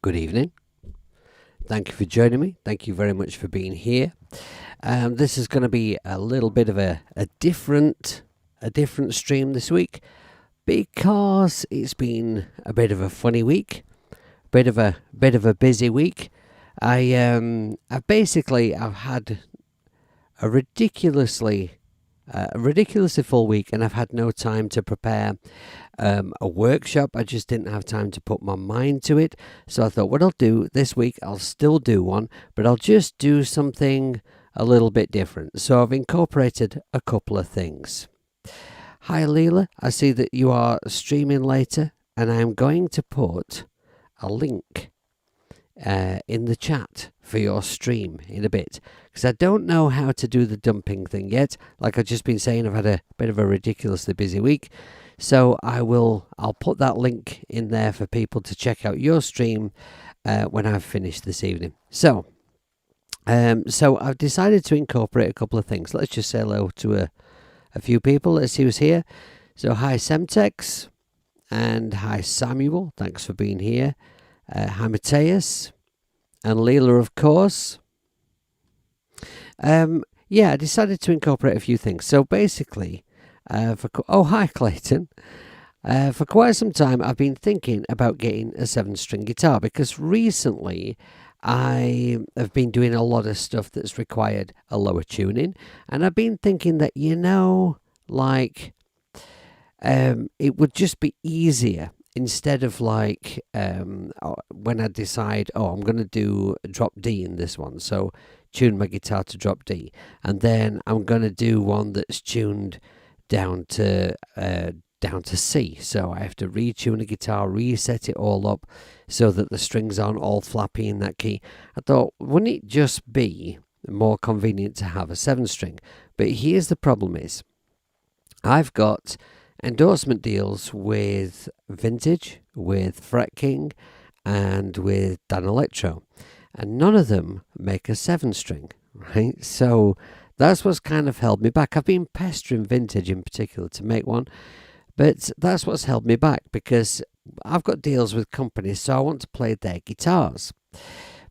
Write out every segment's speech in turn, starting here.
Good evening. Thank you for joining me. Thank you very much for being here. This is going to be a little bit of a different stream this week because it's been a bit of a funny week, bit of a busy week. I've had a ridiculously full week, and I've had no time to prepare a workshop. I just didn't have time to put my mind to it. So I thought what I'll do this week, I'll still do one, but I'll just do something a little bit different. So I've incorporated a couple of things. Hi Leela, I see that you are streaming later, and I'm going to put a link in the chat for your stream in a bit, because I don't know how to do the dumping thing yet. Like I've just been saying, I've had a bit of a ridiculously busy week, so I'll put that link in there for people to check out your stream when I've finished this evening. So I've decided to incorporate a couple of things. Let's just say hello to a few people. Let's see who's here. So hi Semtex, and hi Samuel, thanks for being here. Hi Mateus, and Leela, of course. I decided to incorporate a few things. So basically, hi Clayton. For quite some time, I've been thinking about getting a 7-string guitar, because recently I have been doing a lot of stuff that's required a lower tuning, and I've been thinking that, it would just be easier. Instead of when I decide, I'm going to do drop D in this one, so tune my guitar to drop D, and then I'm going to do one that's tuned down to C. So I have to retune the guitar, reset it all up so that the strings aren't all flappy in that key. I thought, wouldn't it just be more convenient to have a 7-string? But here's the problem is, I've got endorsement deals with Vintage, with Fret King, and with Dan Electro, and none of them make a 7-string, right? So that's what's kind of held me back. I've been pestering Vintage in particular to make one, but that's what's held me back, because I've got deals with companies, so I want to play their guitars.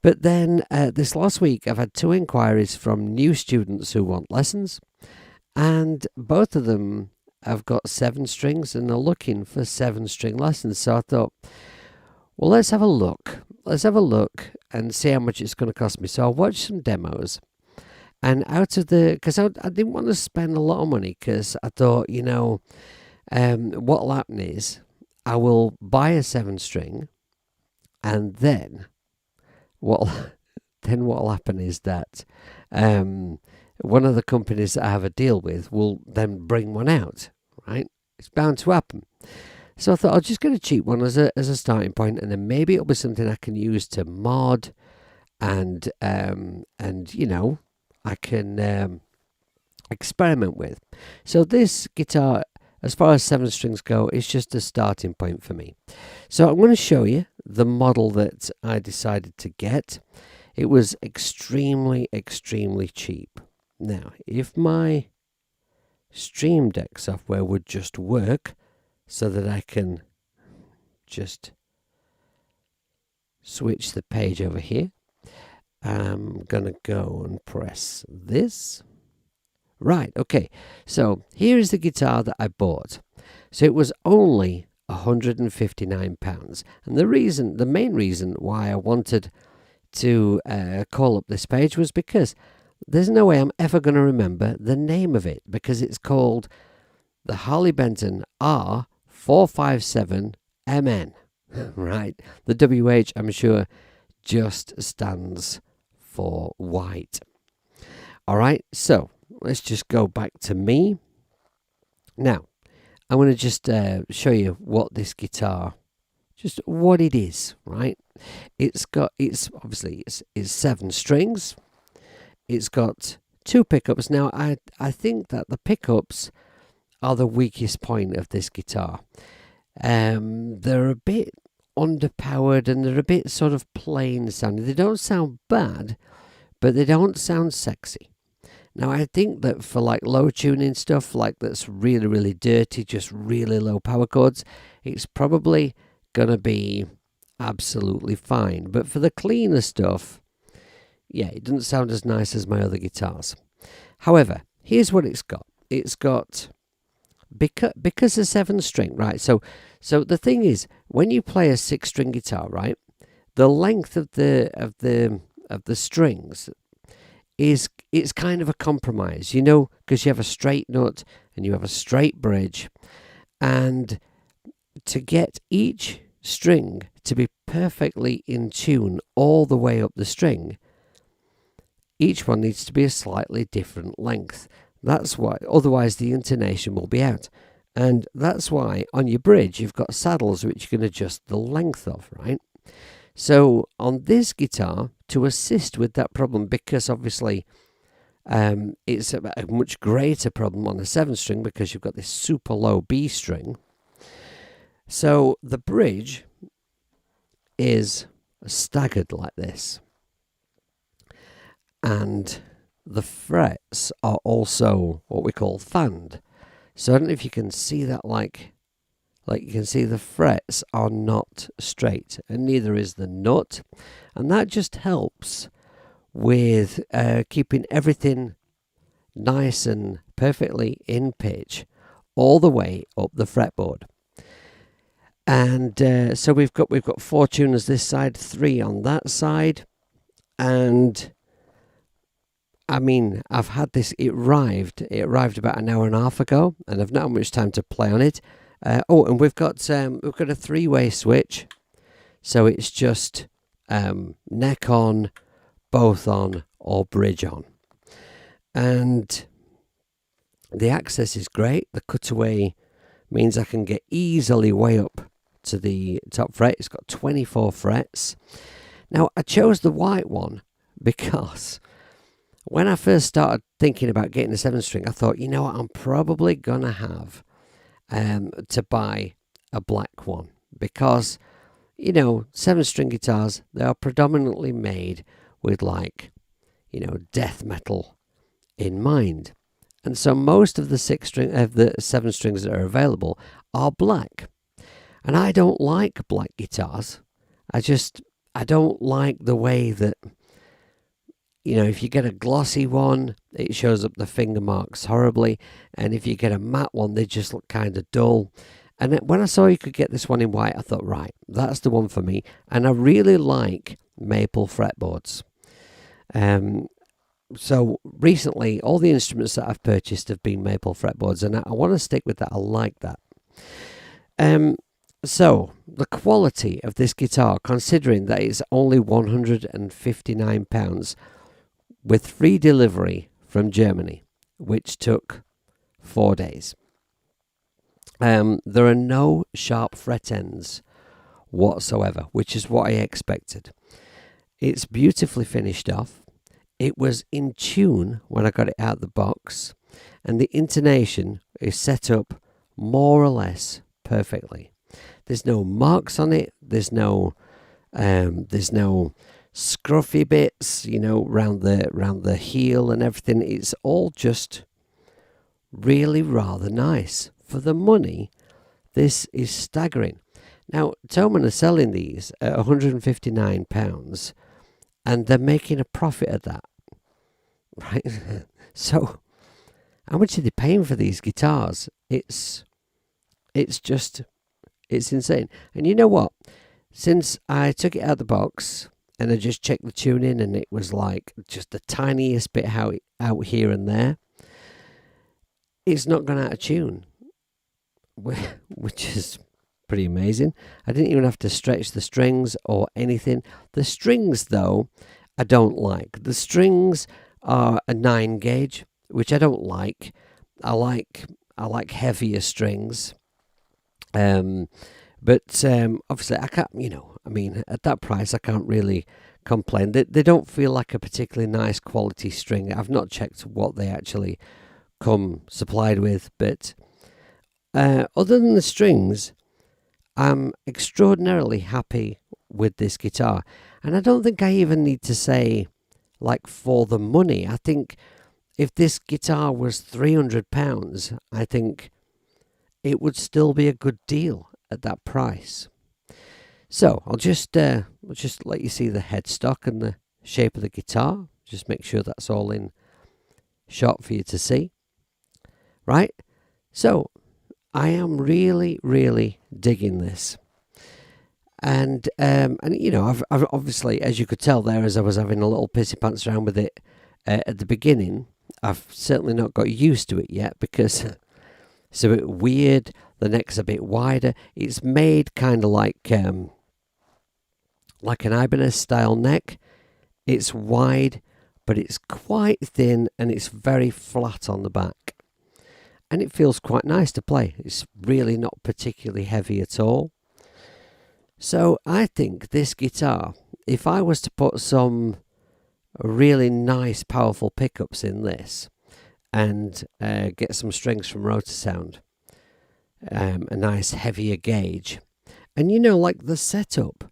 But then this last week I've had 2 inquiries from new students who want lessons, and both of them I've got 7 strings and are looking for 7-string lessons. So I thought, well, let's have a look. Let's have a look and see how much it's going to cost me. So I watched some demos, and because I didn't want to spend a lot of money, because I thought, what'll happen is I will buy a 7-string, and then what'll happen is that one of the companies that I have a deal with will then bring one out, right? It's bound to happen. So I thought I'll just get a cheap one as a starting point, and then maybe it'll be something I can use to mod, and I can experiment with. So this guitar, as far as 7 strings go, is just a starting point for me. So I'm going to show you the model that I decided to get. It was extremely, extremely cheap. Now, if my Stream Deck software would just work so that I can just switch the page over here, I'm going to go and press this. Right, okay, so here is the guitar that I bought. So it was only £159. And the main reason why I wanted to call up this page was because there's no way I'm ever going to remember the name of it, because it's called the Harley Benton R457MN, right? The WH, I'm sure, just stands for white. All right, so let's just go back to me. Now, I'm going to just show you what this guitar, just what it is, right? It's 7 strings. It's got 2 pickups. Now, I think that the pickups are the weakest point of this guitar. They're a bit underpowered, and they're a bit sort of plain sounding. They don't sound bad, but they don't sound sexy. Now, I think that for like low tuning stuff, like that's really, really dirty, just really low power chords, it's probably going to be absolutely fine. But for the cleaner stuff, yeah, it doesn't sound as nice as my other guitars. However, here's what it's got. It's got, because a 7-string, right? So the thing is, when you play a 6-string guitar, right, the length of the strings it's kind of a compromise, because you have a straight nut and you have a straight bridge, and to get each string to be perfectly in tune all the way up the string, each one needs to be a slightly different length. That's why, otherwise the intonation will be out. And that's why on your bridge you've got saddles which you can adjust the length of, right? So on this guitar, to assist with that problem, because obviously it's a much greater problem on a 7-string because you've got this super low B string. So the bridge is staggered like this. And the frets are also what we call fanned. So I don't know if you can see that, like you can see the frets are not straight, and neither is the nut. And that just helps with keeping everything nice and perfectly in pitch all the way up the fretboard. And so we've got 4 tuners this side, 3 on that side, and I mean, I've had this. It arrived about an hour and a half ago, and I've not had much time to play on it. And we've got a 3-way switch, so it's just neck on, both on, or bridge on, and the access is great. The cutaway means I can get easily way up to the top fret. It's got 24 frets. Now I chose the white one because when I first started thinking about getting a 7-string, I thought, you know what, I'm probably going to have to buy a black one because, 7-string guitars, they are predominantly made with death metal in mind. And so most of the 7 strings that are available are black. And I don't like black guitars. I don't like the way that, if you get a glossy one, it shows up the finger marks horribly. And if you get a matte one, they just look kind of dull. And when I saw you could get this one in white, I thought, right, that's the one for me. And I really like maple fretboards. So recently, all the instruments that I've purchased have been maple fretboards, and I want to stick with that. I like that. So the quality of this guitar, considering that it's only £159 with free delivery from Germany, which took 4 days. There are no sharp fret ends whatsoever, which is what I expected. It's beautifully finished off. It was in tune when I got it out of the box, and the intonation is set up more or less perfectly. There's no marks on it. There's no scruffy bits, round the heel and everything. It's all just really rather nice. For the money, this is staggering. Now, Thomann are selling these at £159, and they're making a profit at that, right? So, how much are they paying for these guitars? It's insane. And you know what? Since I took it out of the box and I just checked the tuning, and it was like just the tiniest bit out here and there, it's not gone out of tune, which is pretty amazing. I didn't even have to stretch the strings or anything. The strings, though, I don't like. The strings are a 9 gauge, which I don't like. I like heavier strings. But obviously I can't, at that price I can't really complain. They don't feel like a particularly nice quality string. I've not checked what they actually come supplied with, but other than the strings, I'm extraordinarily happy with this guitar. And I don't think I even need to say, for the money. I think if this guitar was £300, I think it would still be a good deal at that price. So I'll just let you see the headstock and the shape of the guitar. Just make sure that's all in shot for you to see. Right? So I am really, really digging this. And you know, I've obviously, as you could tell there, as I was having a little pissy pants around with it at the beginning, I've certainly not got used to it yet because it's a bit weird. The neck's a bit wider. It's made kind of like an Ibanez style neck. It's wide, but it's quite thin and it's very flat on the back. And it feels quite nice to play. It's really not particularly heavy at all. So I think this guitar, if I was to put some really nice powerful pickups in this and get some strings from Rotor Sound, a nice heavier gauge, and you know, like the setup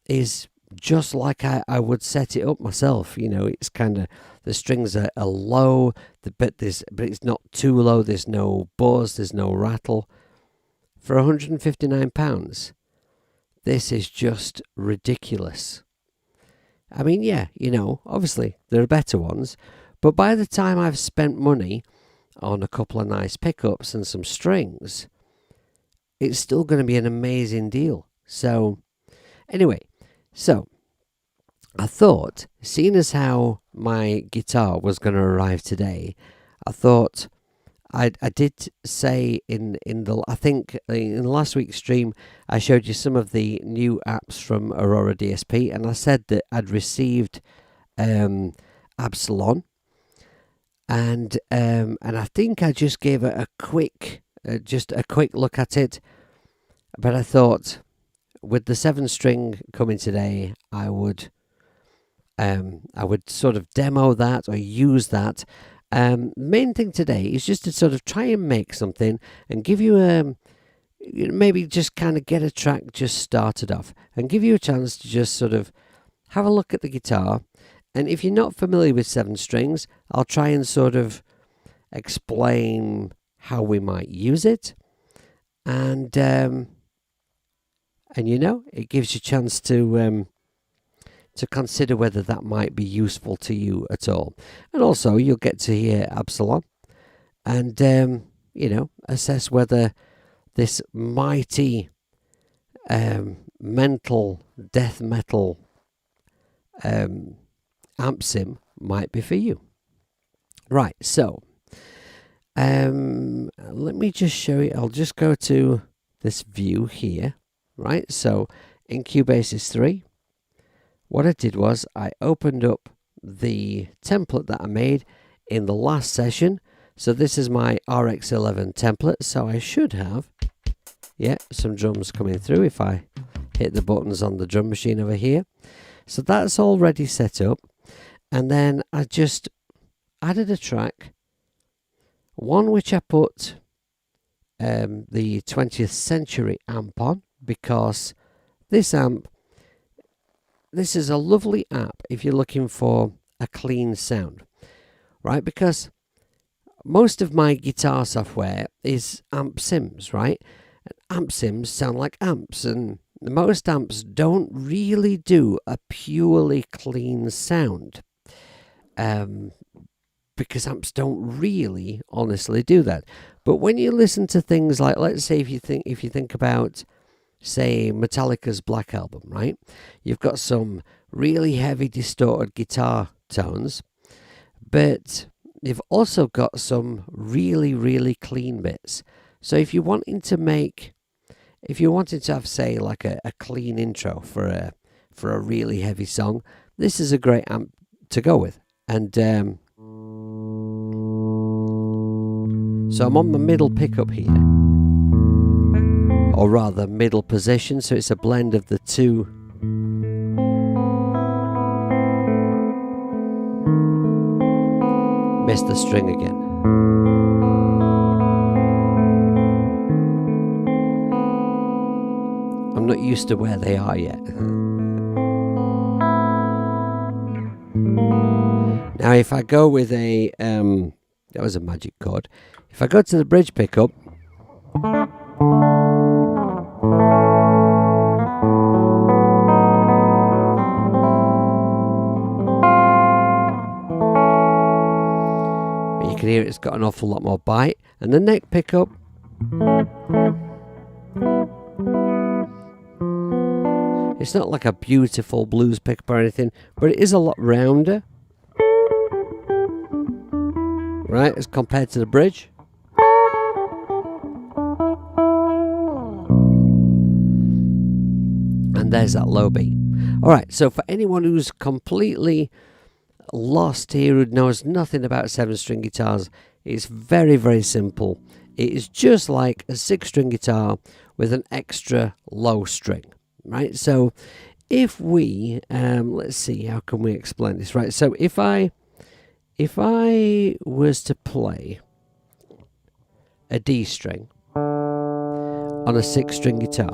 is just like I would set it up myself. You know, it's kind of, the strings are low, but it's not too low. There's no buzz, there's no rattle. For £159, this is just ridiculous. I mean, yeah, you know, obviously there are better ones, but by the time I've spent money on a couple of nice pickups and some strings, it's still going to be an amazing deal. So, anyway, so I thought, seeing as how my guitar was going to arrive today, I thought I did say in the last week's stream I showed you some of the new apps from Aurora DSP, and I said that I'd received Absylon, and I think I just gave it a quick look at it, but I thought with the 7-string coming today, I would sort of demo that or use that. Main thing today is just to sort of try and make something and give you maybe just kind of get a track just started off and give you a chance to just sort of have a look at the guitar. And if you're not familiar with 7 strings, I'll try and sort of explain how we might use it, and you know, it gives you a chance to consider whether that might be useful to you at all. And also, you'll get to hear Absylon and, you know, assess whether this mighty mental death metal amp sim might be for you. Right, so let me just show you. I'll just go to this view here. Right, so in Cubasis 3, what I did was I opened up the template that I made in the last session. So this is my RX11 template. So I should have, yeah, some drums coming through if I hit the buttons on the drum machine over here. So that's already set up. And then I just added a track, one which I put the 20th Century amp on, because this amp, this is a lovely amp if you're looking for a clean sound, right? Because most of my guitar software is amp sims, right? And amp sims sound like amps, and most amps don't really do a purely clean sound, because amps don't really honestly do that. But when you listen to things like, let's say if you think about, say, Metallica's Black Album, right? You've got some really heavy distorted guitar tones, but you've also got some really, really clean bits. So if you're wanting to have, say, like a clean intro for a really heavy song, this is a great amp to go with. And so I'm on the middle pickup here, or rather middle position, so it's a blend of the two. Missed the string again. I'm not used to where they are yet. Now if I go with a that was a magic chord. If I go to the bridge pickup, can hear it's got an awful lot more bite. And the neck pickup, it's not like a beautiful blues pickup or anything, but it is a lot rounder, right, as compared to the bridge. And there's that low B. Alright, so for anyone who's completely lost here, who knows nothing about 7-string guitars, it's very, very simple. It is just like a 6-string guitar with an extra low string, right? So if we, let's see, how can we explain this, right? So if I was to play a D string on a 6-string guitar,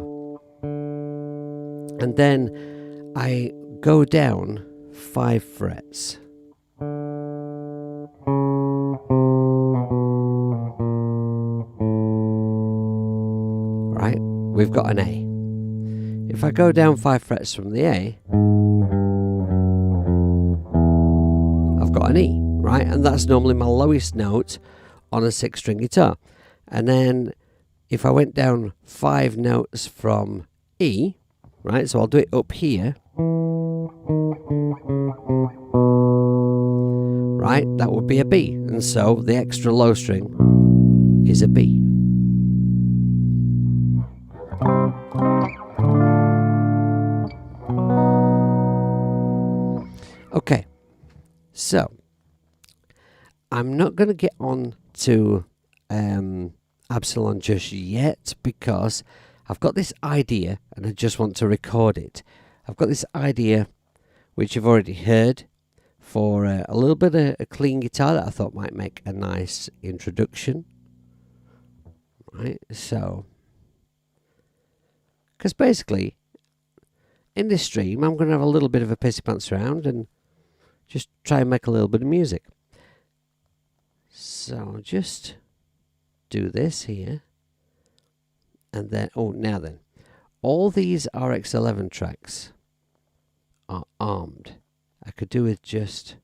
and then I go down 5 frets, right, we've got an A. If I go down 5 frets from the A, I've got an E, right? And that's normally my lowest note on a 6-string guitar. And then if I went down 5 notes from E, right, so I'll do it up here, right, that would be a B. And so the extra low string is a B. Okay, so I'm not going to get on to Absylon just yet because I've got this idea and I just want to record it. I've got this idea which you've already heard for a little bit of a clean guitar that I thought might make a nice introduction. Right, so, because basically in this stream I'm going to have a little bit of a Pissypants around and just try and make a little bit of music. So I'll just do this here. And then, oh, now then, all these RX11 tracks are armed. I could do with just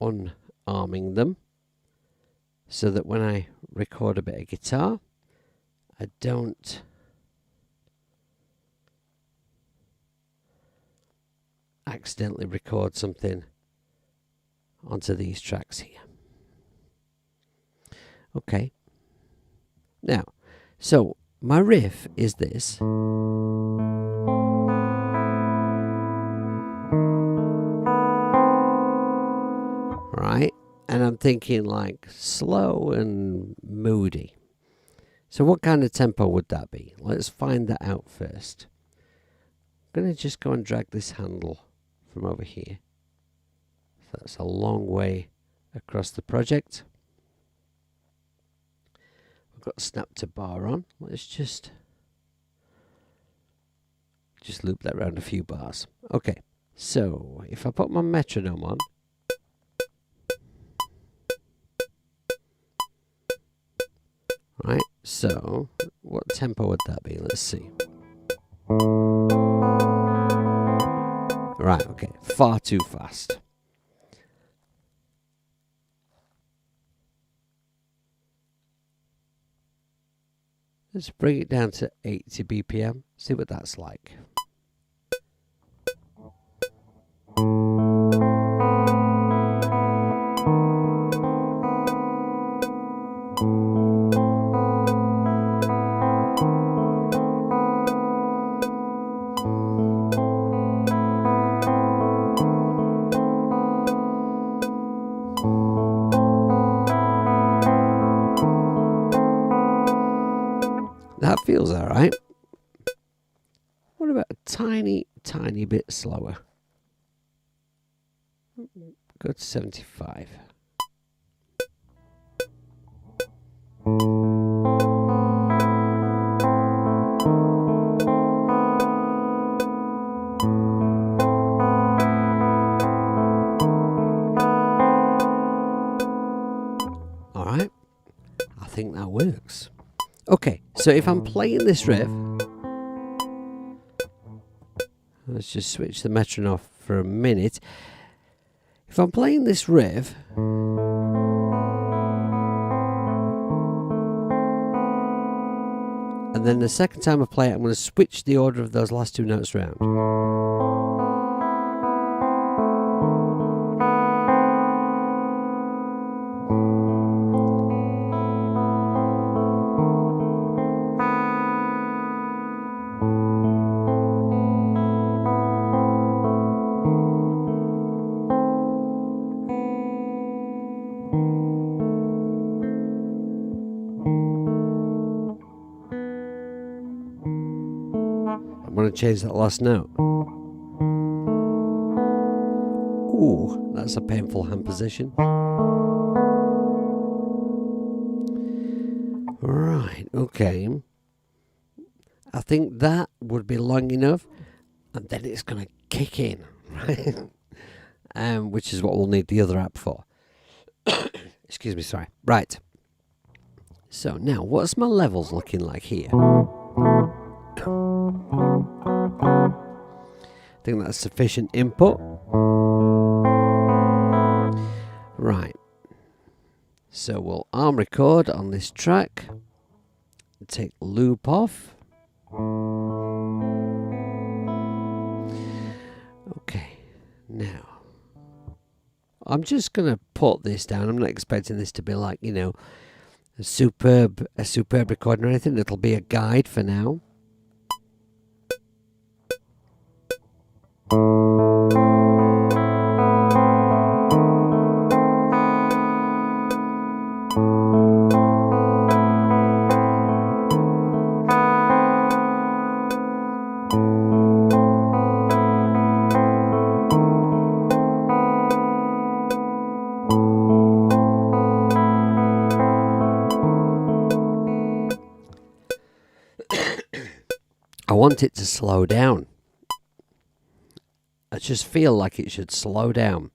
unarming them so that when I record a bit of guitar, I don't accidentally record something onto these tracks here. Okay. Now, so my riff is this. Right? And I'm thinking like slow and moody. So what kind of tempo would that be? Let's find that out first. I'm going to just go and drag this handle from over here. So that's a long way across the project. We've got snap to bar on. Let's just loop that around a few bars. Okay, so if I put my metronome on, right, so what tempo would that be? Let's see. Right, okay, far too fast. Let's bring it down to 80 BPM, see what that's like. That feels alright. What about a tiny, tiny bit slower? Go to 75. Alright, I think that works. Okay, so if I'm playing this riff, let's just switch the metronome off for a minute. If I'm playing this riff, And then the second time I play it, I'm going to switch the order of those last two notes around. I'm going to change that last note. Ooh, that's a painful hand position. Right, okay. I think that would be long enough, and then it's going to kick in, right? Which is what we'll need the other app for. Excuse me, sorry. Right. So now, what's my levels looking like here? I think that's sufficient input. Right. So we'll arm record on this track. Take loop off. Okay. Now, I'm just going to put this down. I'm not expecting this to be like, you know, a superb recording or anything. It'll be a guide for now. I want it to slow down. I just feel like it should slow down.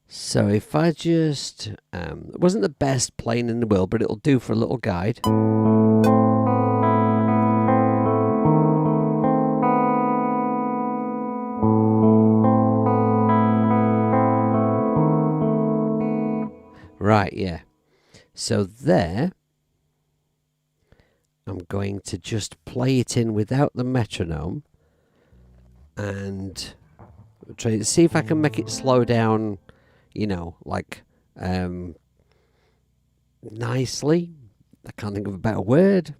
So if I just... it wasn't the best playing in the world, but it'll do for a little guide. Right, yeah. So there... I'm going to just play it in without the metronome and try to see if I can make it slow down, you know, like nicely. I can't think of a better word.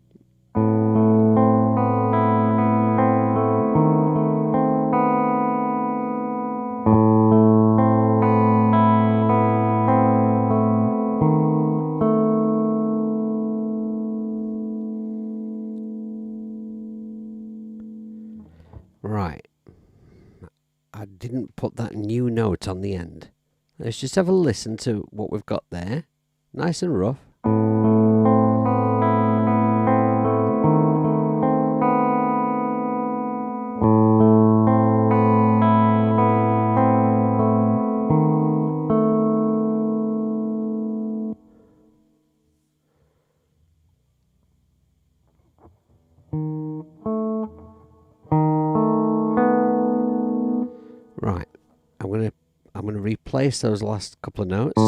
Right, I didn't put that new note on the end. Let's just have a listen to what we've got there. Nice and rough. Right, I'm gonna replace those last couple of notes.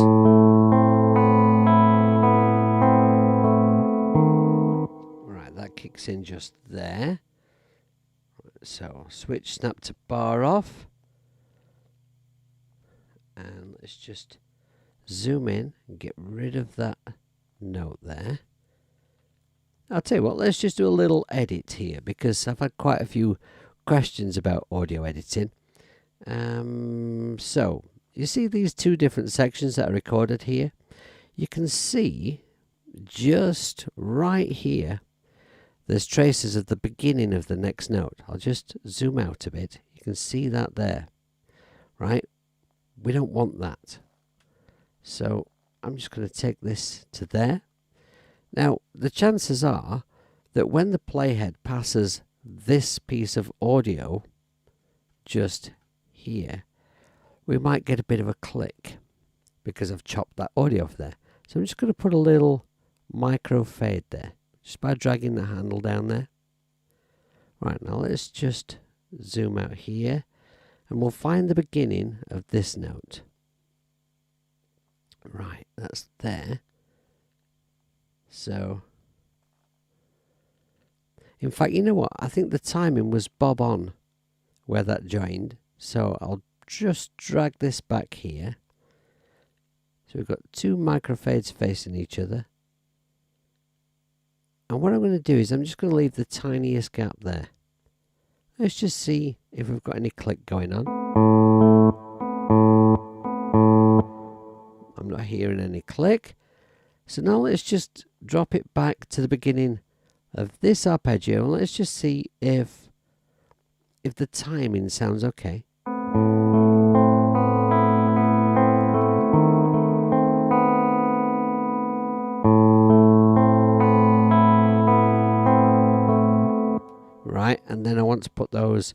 Right, that kicks in just there. So switch snap to bar off, and let's just zoom in and get rid of that note there. I'll tell you what, let's just do a little edit here because I've had quite a few questions about audio editing. So you see these two different sections that are recorded here. You can see just right here there's traces of the beginning of the next note. I'll just zoom out a bit. You can see that there, right? We don't want that. So I'm just going to take this to there. Now the chances are that when the playhead passes this piece of audio just here, we might get a bit of a click because I've chopped that audio off there. So I'm just going to put a little micro fade there, just by dragging the handle down there. Right, now let's just zoom out here and we'll find the beginning of this note. Right, that's there. So In fact, you know what? I think the timing was bob on where that joined. So I'll just drag this back here. So we've got two microfades facing each other. And what I'm going to do is I'm just going to leave the tiniest gap there. Let's just see if we've got any click going on. I'm not hearing any click. So now let's just drop it back to the beginning of this arpeggio and let's just see if the timing sounds okay. Right, and then I want to put those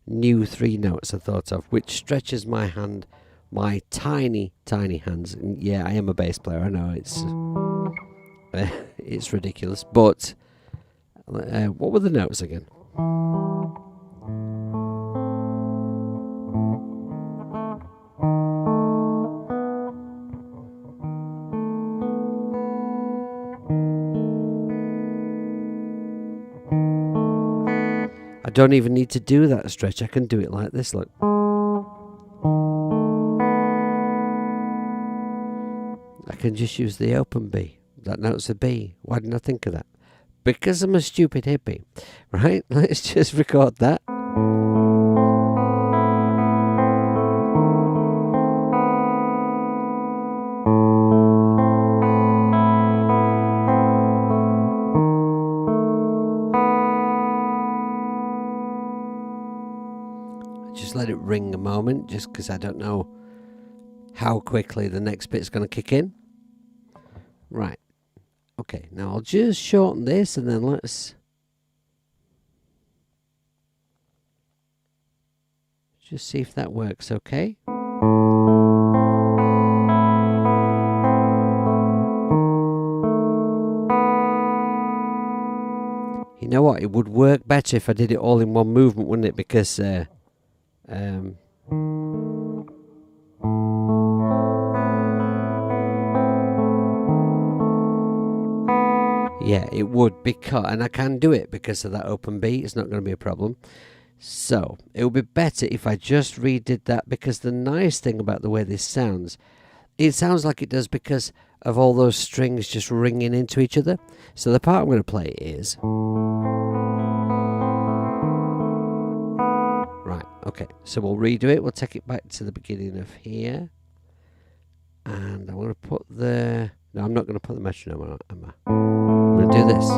new 3 notes I thought of, which stretches my hand, my tiny, tiny hands. And yeah, I am a bass player, I know it's ridiculous, but what were the notes again? I don't even need to do that stretch. I can do it like this, look. I can just use the open B. That note's a B. Why didn't I think of that? Because I'm a stupid hippie. Right? Let's just record that. Just let it ring a moment, just because I don't know how quickly the next bit's going to kick in. Right. Okay, now I'll just shorten this and then let's just see if that works okay. You know what? It would work better if I did it all in one movement, wouldn't it? Because yeah, it would, because, and I can do it because of that open B. It's not going to be a problem. So it would be better if I just redid that, because the nice thing about the way this sounds, it sounds like it does because of all those strings just ringing into each other. So the part I'm going to play is right. Okay, so we'll redo it. We'll take it back to the beginning of here, and I'm going to put the. No, I'm not going to put the metronome on, am I? I'm going to do this.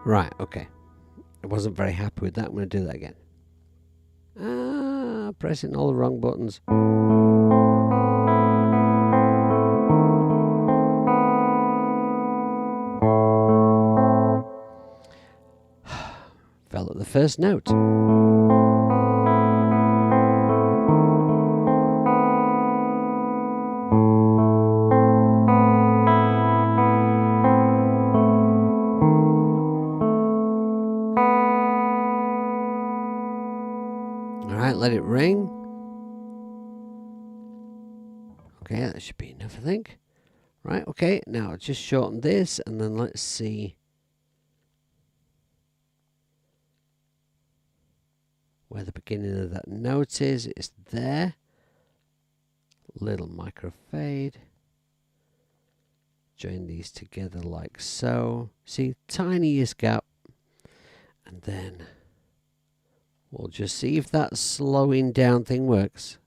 Right, okay. I wasn't very happy with that. I'm going to do that again. Pressing all the wrong buttons. Fell at the first note. Alright, let it ring. Okay, that should be enough, I think. Right, okay, now just shorten this and then let's see where the beginning of that note is. It's there. Little microfade. Join these together like so. See, tiniest gap. And then we'll just see if that slowing down thing works.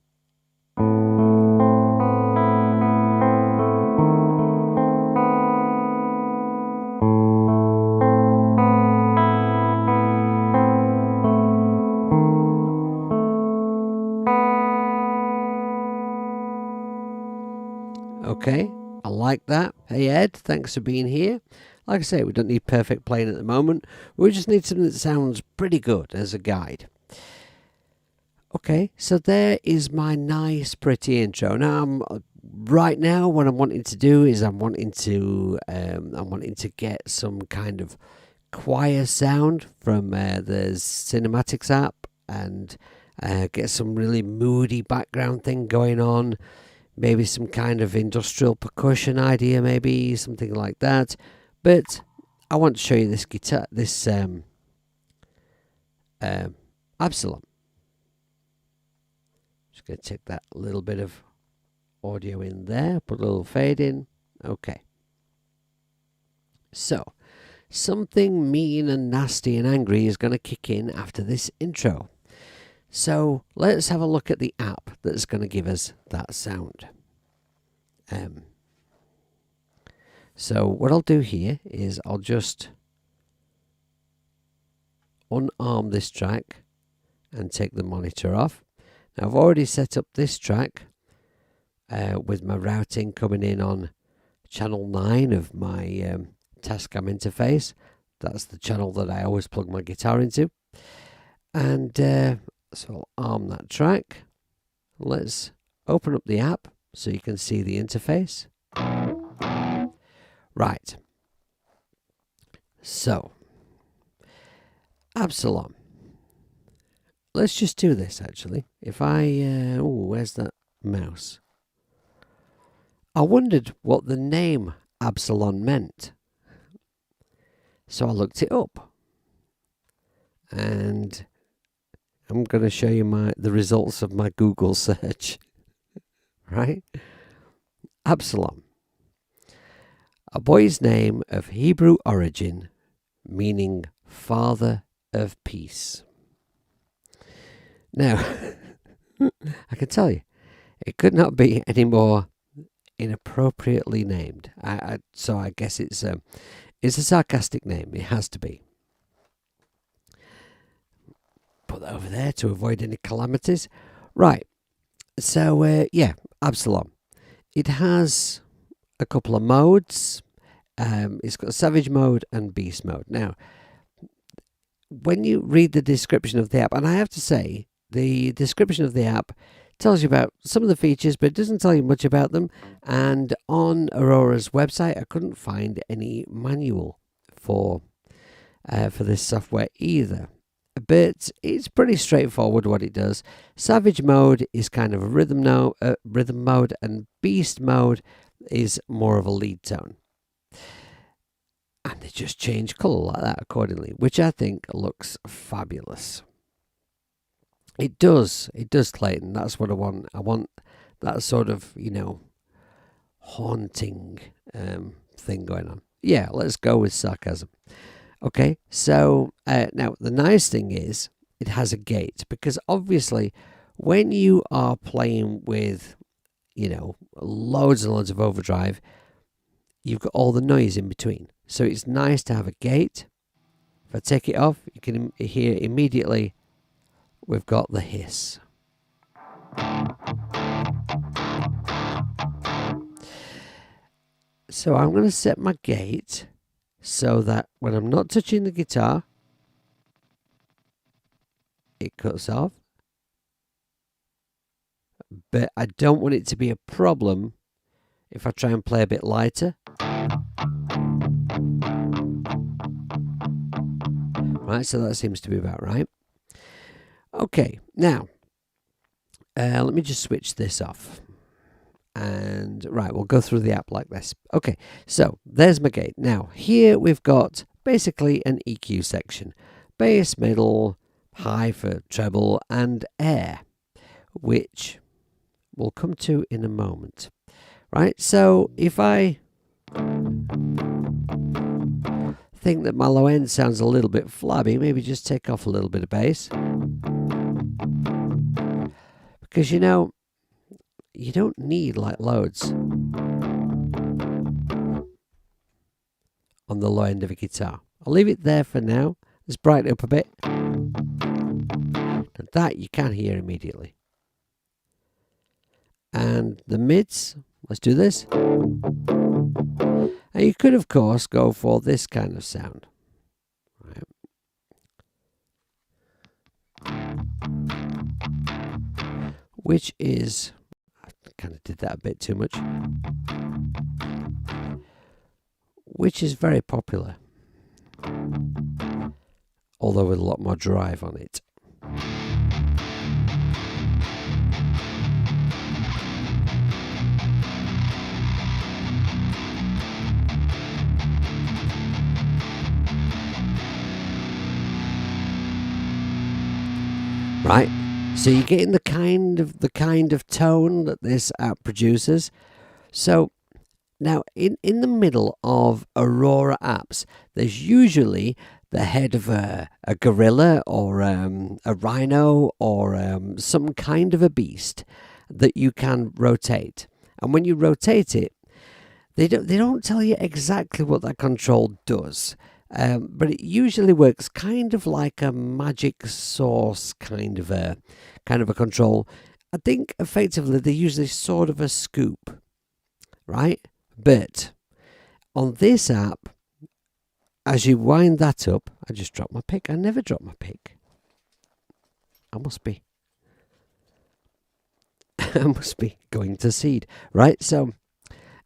Okay, I like that. Hey Ed, thanks for being here. Like I say, we don't need perfect playing at the moment. We just need something that sounds pretty good as a guide. Okay, so there is my nice, pretty intro. Now, right now, what I'm wanting to do is I'm wanting to get some kind of choir sound from the Cinematics app. and get some really moody background thing going on. Maybe some kind of industrial percussion idea, maybe something like that. But I want to show you this guitar, this Absylon. Just going to take that little bit of audio in there, put a little fade in. Okay. So, something mean and nasty and angry is going to kick in after this intro. So, let's have a look at the app that's going to give us that sound. So, what I'll do here is I'll just unarm this track and take the monitor off. Now, I've already set up this track with my routing coming in on channel 9 of my Tascam interface. That's the channel that I always plug my guitar into. And so I'll arm that track. Let's open up the app so you can see the interface. Right. So, Absylon. Let's just do this actually. If I... where's that mouse? I wondered what the name Absylon meant. So I looked it up. And I'm going to show you the results of my Google search. Right? Absylon. A boy's name of Hebrew origin, meaning father of peace. Now, I can tell you, it could not be any more inappropriately named. So I guess it's a sarcastic name. It has to be. Put that over there to avoid any calamities. Right. So, yeah, Absylon. It has a couple of modes. It's got Savage mode and Beast mode. Now, when you read the description of the app, and I have to say, the description of the app tells you about some of the features, but it doesn't tell you much about them. And on Aurora's website, I couldn't find any manual for this software either. But it's pretty straightforward what it does. Savage mode is kind of a rhythm mode, and Beast mode is more of a lead tone. And they just change colour like that accordingly, which I think looks fabulous. It does, Clayton. That's what I want. I want that sort of, haunting thing going on. Yeah, let's go with sarcasm. Okay, so now the nice thing is it has a gate, because obviously when you are playing with, loads and loads of overdrive, you've got all the noise in between. So it's nice to have a gate. If I take it off, you can hear immediately we've got the hiss. So I'm going to set my gate so that when I'm not touching the guitar, it cuts off. But I don't want it to be a problem if I try and play a bit lighter. Right, so that seems to be about right. Okay, now, let me just switch this off. And, right, we'll go through the app like this. Okay, so there's my gate. Now, here we've got basically an EQ section. Bass, middle, high for treble, and air, which we'll come to in a moment. Right, so if I think that my low end sounds a little bit flabby, maybe just take off a little bit of bass. Because, you don't need like loads on the low end of a guitar. I'll leave it there for now. Let's brighten it up a bit. And that you can hear immediately. And the mids, let's do this. And you could, of course, go for this kind of sound. Right. Which is, I kind of did that a bit too much. Which is very popular. Although with a lot more drive on it. right? So you're getting the kind of tone that this app produces. So now in the middle of Aurora apps, there's usually the head of a gorilla or a rhino or some kind of a beast that you can rotate. And when you rotate it, they don't tell you exactly what that control does. But it usually works kind of like a magic source kind of a control. I think effectively they use this sort of a scoop, right? But on this app, as you wind that up, I just dropped my pick. I never drop my pick. I must be going to seed, right? So,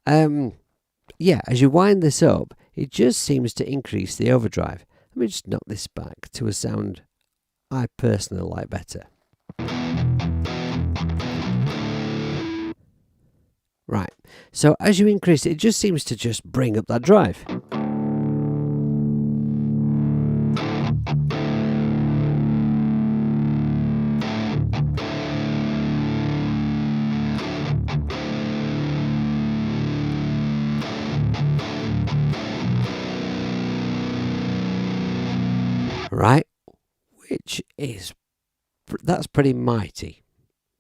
yeah, as you wind this up, it just seems to increase the overdrive. Let me just knock this back to a sound I personally like better. Right, so as you increase it, it just seems to just bring up that drive. Right, which is, that's pretty mighty,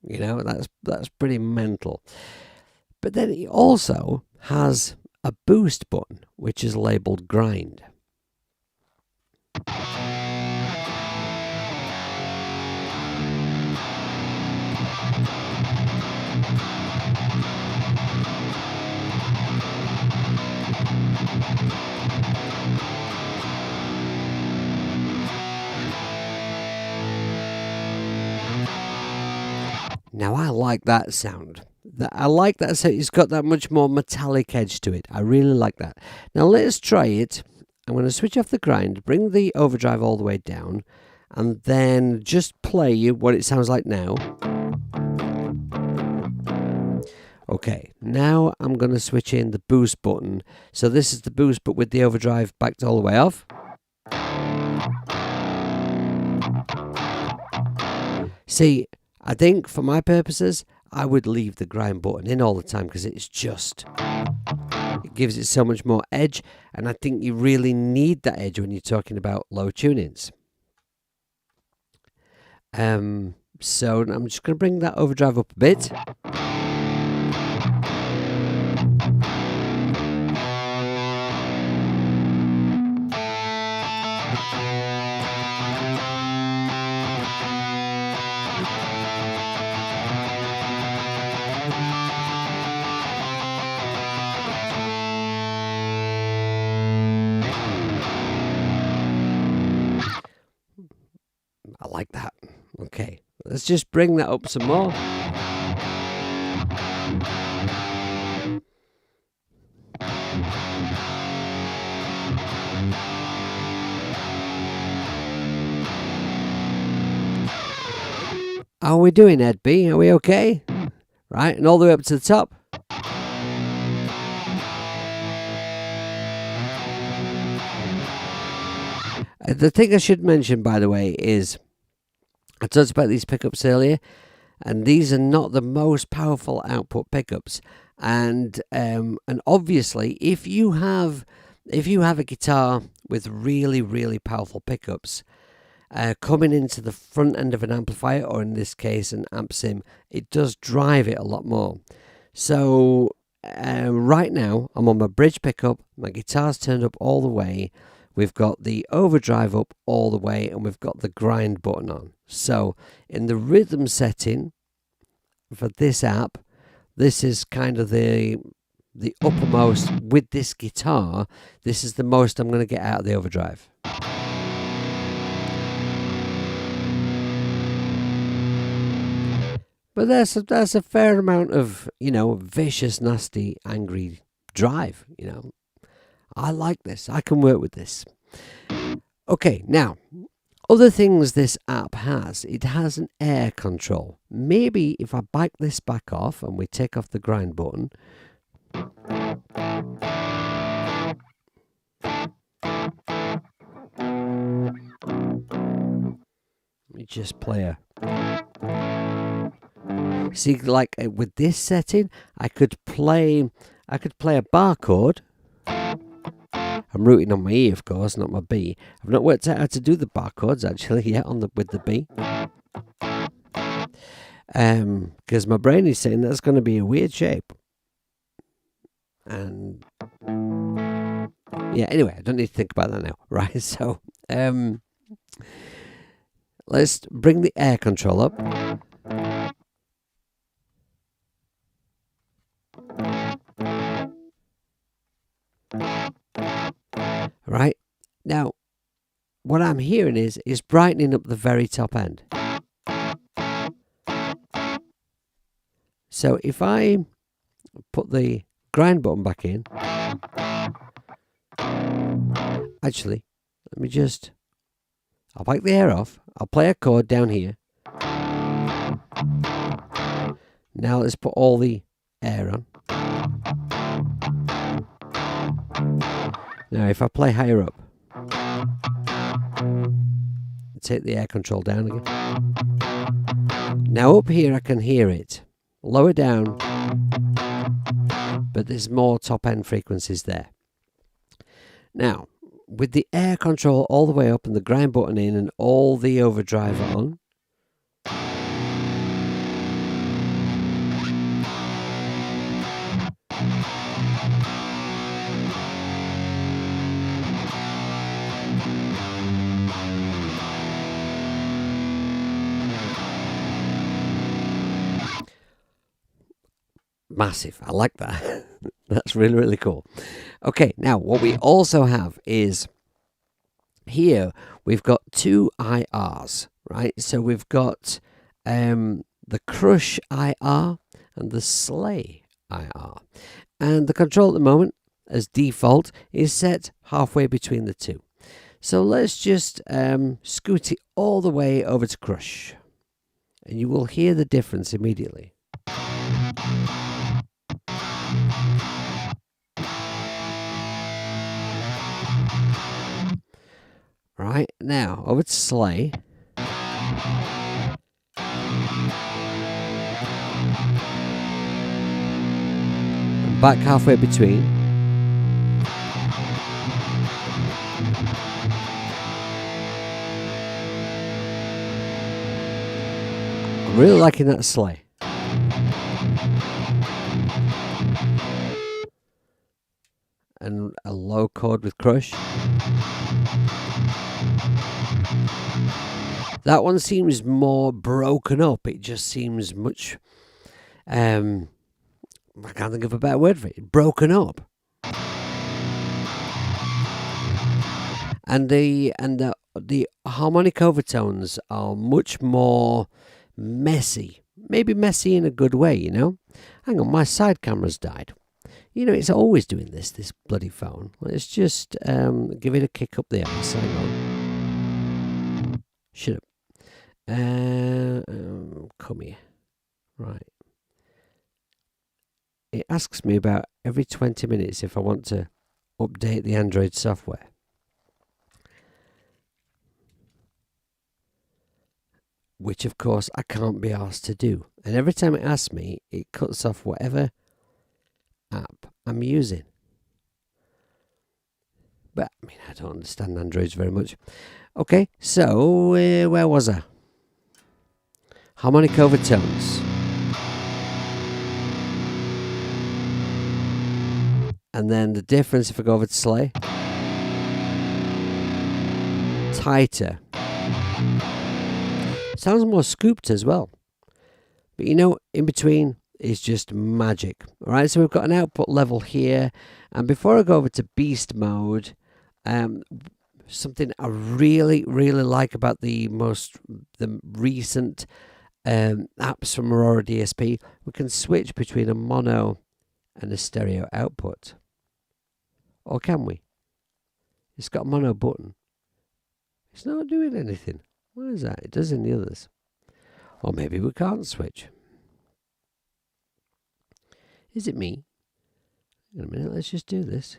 you know, that's pretty mental. But then it also has a boost button which is labeled grind. Now I like that sound. I like that sound. It's got that much more metallic edge to it. I really like that. Now let's try it. I'm going to switch off the grind, bring the overdrive all the way down, and then just play you what it sounds like now. Okay, now I'm going to switch in the boost button. So this is the boost, but with the overdrive backed all the way off. See, I think for my purposes, I would leave the grind button in all the time because it gives it so much more edge, and I think you really need that edge when you're talking about low tunings. So I'm just going to bring that overdrive up a bit. I like that. Okay, let's just bring that up some more. How are we doing, Ed B? Are we okay? Right, and all the way up to the top. The thing I should mention, by the way, is I talked about these pickups earlier, and these are not the most powerful output pickups. And obviously, if you have a guitar with really, really powerful pickups coming into the front end of an amplifier, or in this case an amp sim, it does drive it a lot more. So right now I'm on my bridge pickup, my guitar's turned up all the way, we've got the overdrive up all the way, and we've got the grind button on. So in the rhythm setting for this app, this is kind of the uppermost. With this guitar, this is the most I'm going to get out of the overdrive. But that's a fair amount of, vicious, nasty, angry drive, I like this. I can work with this. Okay, now, other things this app has. It has an air control. Maybe if I back this back off and we take off the grind button. Let me just play a... See, like with this setting, I could play a bar chord. I'm rooting on my E, of course, not my B. I've not worked out how to do the bar chords actually yet with the B. Because my brain is saying that's going to be a weird shape. And yeah, anyway, I don't need to think about that now, right? So, let's bring the air control up. Right, now, what I'm hearing is brightening up the very top end. So if I put the grind button back in, actually, let me just, I'll wipe the air off, I'll play a chord down here. Now let's put all the air on. Now if I play higher up, take the air control down again. Now up here I can hear it. Lower down, but there's more top end frequencies there. Now, with the air control all the way up and the grind button in and all the overdrive on, massive. I like that. That's really, really cool. Okay, now what we also have is here we've got two IRs, right? So we've got the Crush IR and the Slay IR. And the control at the moment, as default, is set halfway between the two. So let's just scoot it all the way over to Crush. And you will hear the difference immediately. Right, now over to Slay. And back halfway between. I'm really liking that Slay. And a low chord with Crush. That one seems more broken up. It just seems much, I can't think of a better word for it. Broken up. And the harmonic overtones are much more messy. Maybe messy in a good way, you know. Hang on, my side camera's died. You know, it's always doing this bloody phone. Let's just give it a kick up the arse. Hang on. Shut up. Come here. Right. It asks me about every 20 minutes if I want to update the Android software. Which, of course, I can't be asked to do. And every time it asks me, it cuts off whatever app I'm using. But, I mean, I don't understand Androids very much. Okay, so where was I? Harmonic overtones. And then the difference if I go over to Slay. Tighter. Sounds more scooped as well. But you know, in between is just magic. Alright, so we've got an output level here. And before I go over to beast mode, something I really, really like about the recent apps from Aurora DSP, we can switch between a mono and a stereo output. Or can we? It's got a mono button. It's not doing anything. Why is that? It does in the others. Or maybe we can't switch. Is it me? Wait a minute, let's just do this.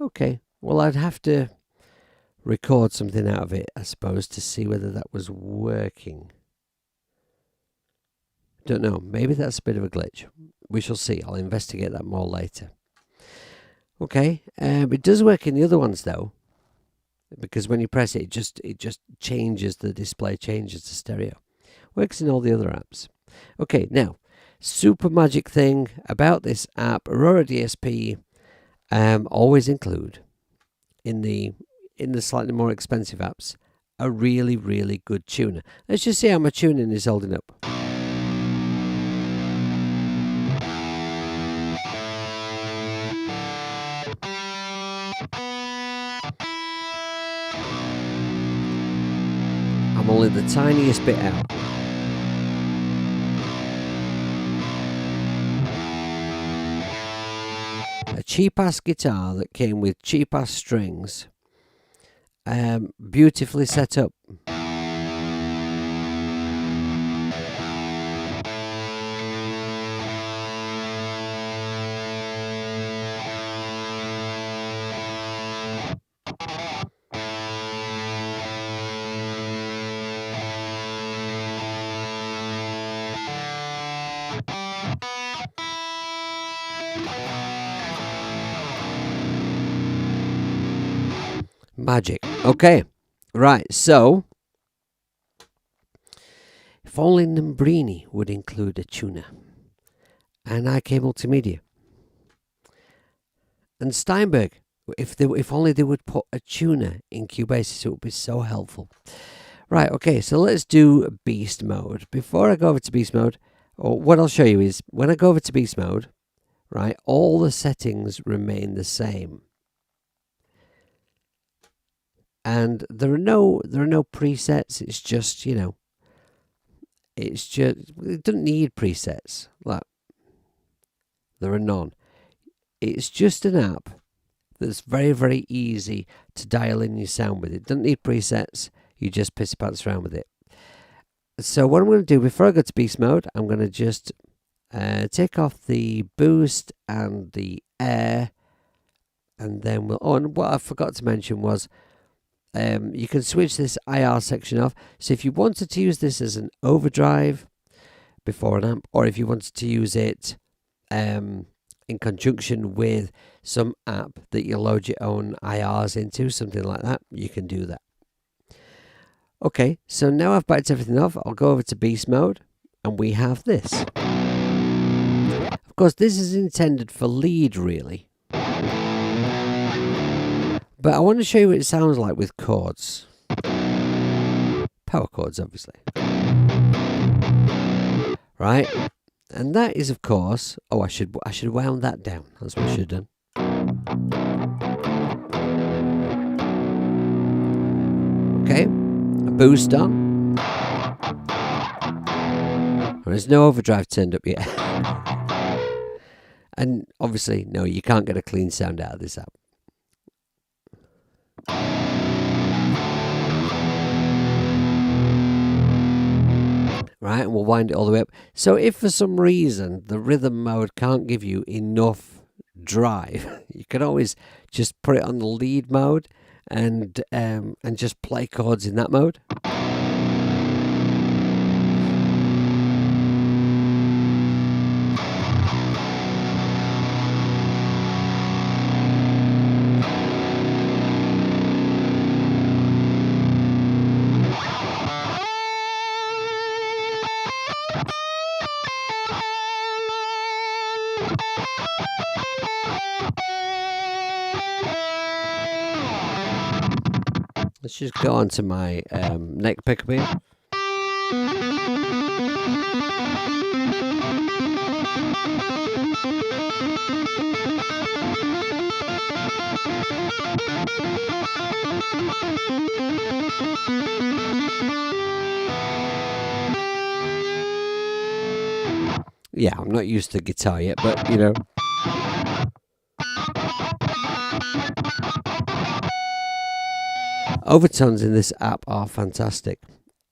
Okay, well, I'd have to record something out of it, I suppose, to see whether that was working. Don't know. Maybe that's a bit of a glitch. We shall see. I'll investigate that more later. Okay, it does work in the other ones though, because when you press it, it just changes the display, changes to stereo. Works in all the other apps. Okay, now super magic thing about this app, Aurora DSP, always include in the slightly more expensive apps a really good tuner. Let's just see how my tuning is holding up. I'm only the tiniest bit out. A cheap ass guitar that came with cheap ass strings, beautifully set up. Magic. Okay, right, so if only Nambrini would include a tuner, and IK Multimedia, and Steinberg, if only they would put a tuner in Cubasis, it would be so helpful. Right, okay, so let's do beast mode. Before I go over to beast mode, what I'll show you is when I go over to beast mode, right, all the settings remain the same. And there are no presets. It's just, it doesn't need presets. Like, there are none. It's just an app that's very easy to dial in your sound with. It doesn't need presets. You just Pissypants around with it. So what I'm going to do before I go to beast mode, I'm going to just take off the boost and the air, and then we'll. Oh, and what I forgot to mention was, you can switch this IR section off. So if you wanted to use this as an overdrive before an amp, or if you wanted to use it in conjunction with some app that you load your own IRs into, something like that, you can do that. Okay, so now I've backed everything off. I'll go over to beast mode, and we have this. Of course, this is intended for lead, really. But I want to show you what it sounds like with chords. Power chords, obviously. Right? And that is, of course... Oh, I should wound that down. That's what I should have done. Okay. A boost on. There's no overdrive turned up yet. And obviously, no, you can't get a clean sound out of this app. Right, and we'll wind it all the way up. So if for some reason the rhythm mode can't give you enough drive, you can always just put it on the lead mode and just play chords in that mode. Let's just go on to my neck pickup here. Yeah, I'm not used to guitar yet, but you know. Overtones in this app are fantastic.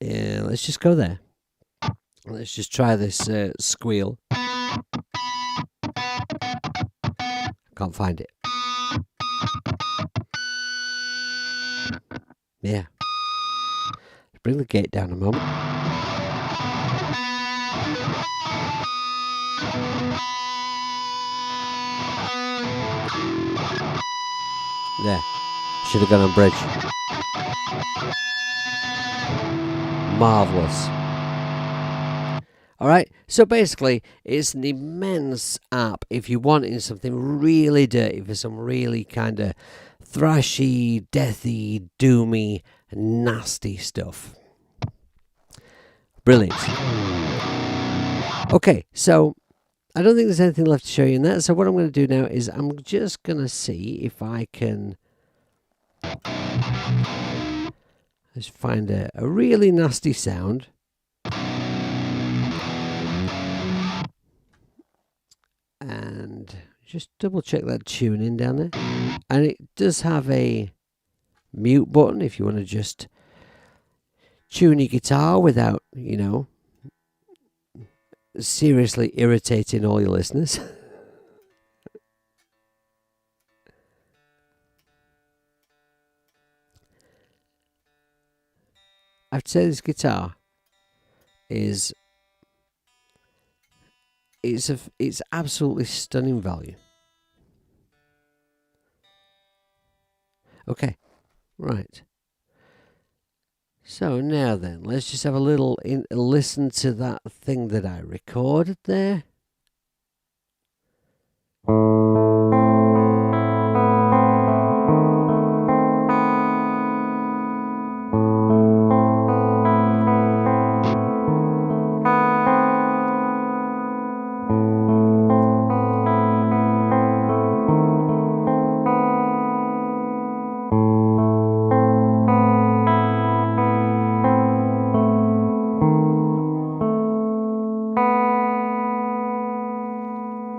Let's just go there. Let's just try this squeal. Can't find it. Yeah. Bring the gate down a moment. There. Should have gone on bridge. Marvellous. Alright, so basically, it's an immense app if you're wanting something really dirty for some really kind of thrashy, deathy, doomy, nasty stuff. Brilliant. Okay, so I don't think there's anything left to show you in that. So what I'm going to do now is I'm just going to see if I can just find a really nasty sound. And just double check that tuning down there. And it does have a mute button if you want to just tune your guitar without, you know, seriously irritating all your listeners. I'd say this guitar is it's absolutely stunning value. Okay, right. So now then, let's just have a little listen to that thing that I recorded there.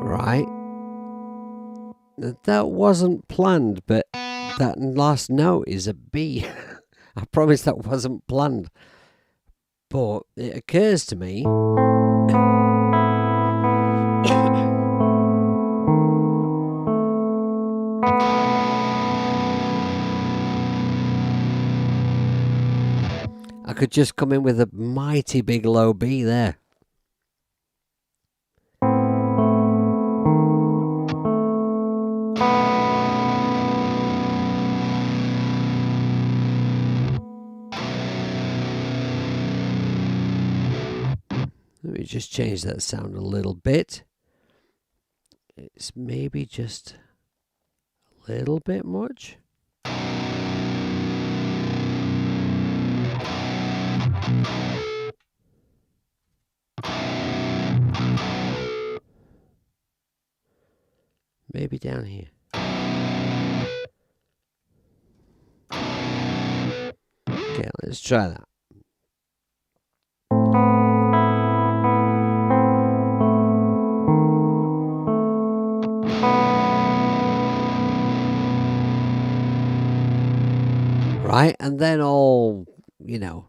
Right. That wasn't planned, but that last note is a B. I promise that wasn't planned. But it occurs to me I could just come in with a mighty big low B there. Let me just change that sound a little bit. It's maybe just a little bit much. Maybe down here. Okay, let's try that. Right, and then all, you know,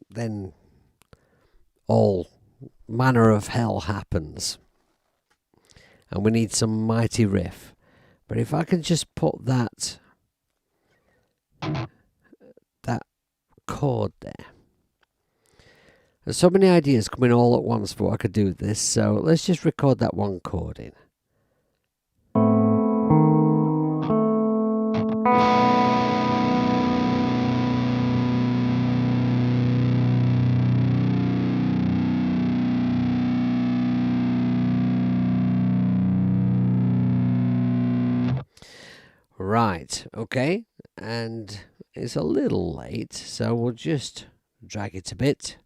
then all manner of hell happens. And we need some mighty riff. But if I can just put that chord there. There's so many ideas coming all at once for what I could do with this, so let's just record that one chord in. Right, okay, and it's a little late, so we'll just drag it a bit.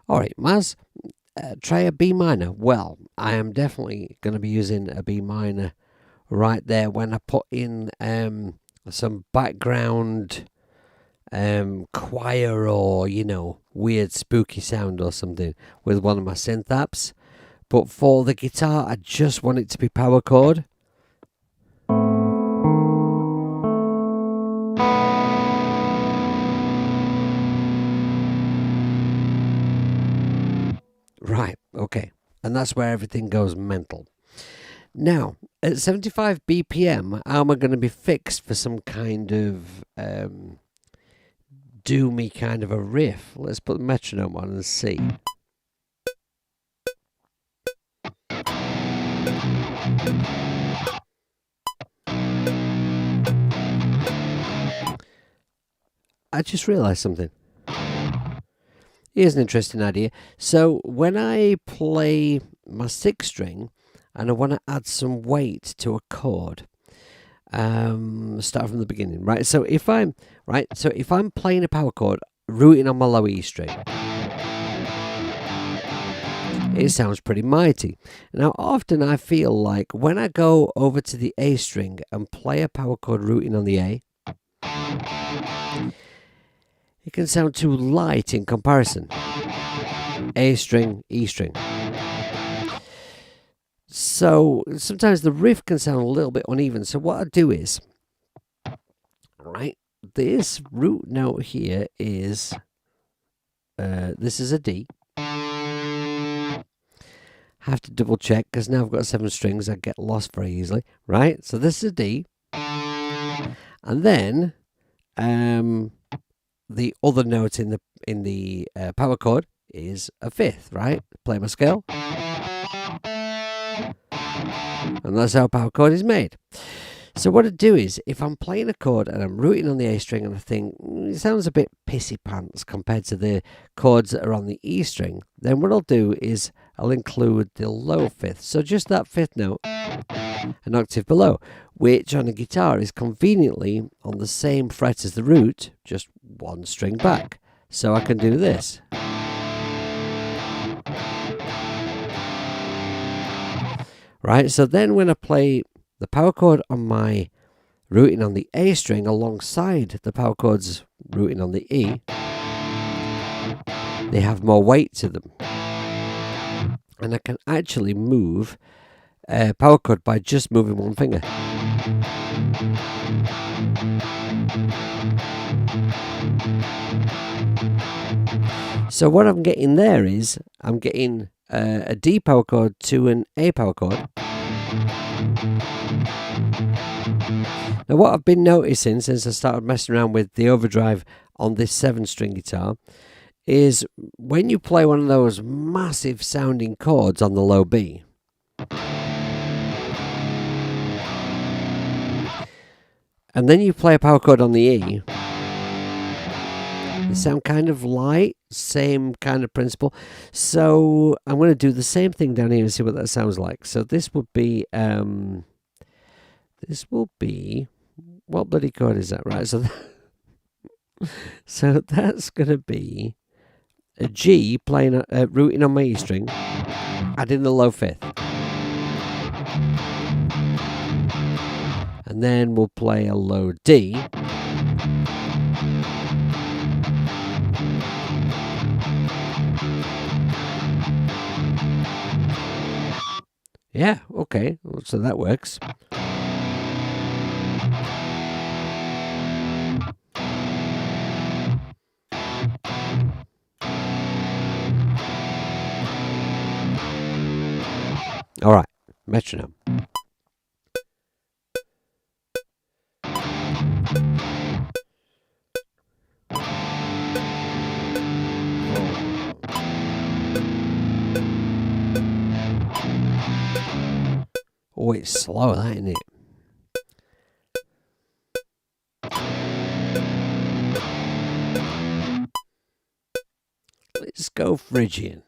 All right, Maz, try a B minor. Well, I am definitely going to be using a B minor right there when I put in some background choir or, you know, weird spooky sound or something with one of my synth apps. But for the guitar, I just want it to be power chord. Right, okay. And that's where everything goes mental. Now, at 75 BPM, how am I going to be fixed for some kind of doomy kind of a riff? Let's put the metronome on and see. I just realised something. Here's an interesting idea. So when I play my 6th string and I want to add some weight to a chord, start from the beginning, right? So if I'm playing a power chord rooting on my low E string, it sounds pretty mighty. Now, often I feel like when I go over to the A string and play a power chord rooting on the A, it can sound too light in comparison. A string, E string. So sometimes the riff can sound a little bit uneven. So what I do is, right, this root note here is, this is a D. Have to double check because now I've got 7 strings. I get lost very easily, right? So this is a D. And then the other note in the power chord is a 5th, right? Play my scale. And that's how a power chord is made. So what I do is, if I'm playing a chord and I'm rooting on the A string and I think it sounds a bit pissy pants compared to the chords that are on the E string, then what I'll do is I'll include the low 5th. So just that 5th note, an octave below, which on a guitar is conveniently on the same fret as the root, just 1 string back. So I can do this. Right, so then when I play the power chord on my rooting on the A string alongside the power chords rooting on the E, they have more weight to them. And I can actually move a power chord by just moving 1 finger. So what I'm getting there is, I'm getting a D power chord to an A power chord. Now what I've been noticing since I started messing around with the overdrive on this 7-string guitar is when you play one of those massive sounding chords on the low B, and then you play a power chord on the E, they sound kind of light, same kind of principle. So I'm going to do the same thing down here and see what that sounds like. So this will be, what bloody chord is that, right? So that's going to be a G playing, rooting on my E string, adding the low 5th. And then we'll play a low D. Yeah, okay, so that works. All right, metronome. Oh, it's slow, that, isn't it? Let's go Phrygian.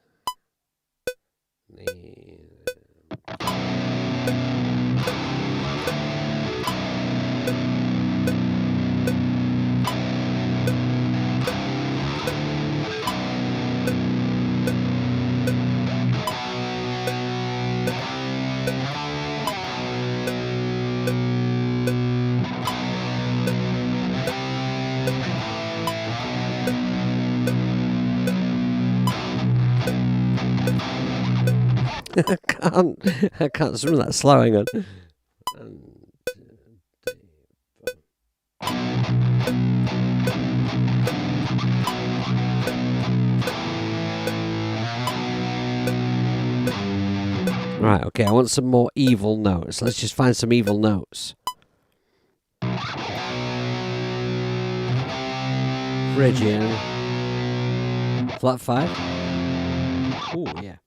I can't swim that slow, hang on. Right, okay, I want some more evil notes. Let's just find some evil notes. Phrygian. Flat 5. Ooh, yeah.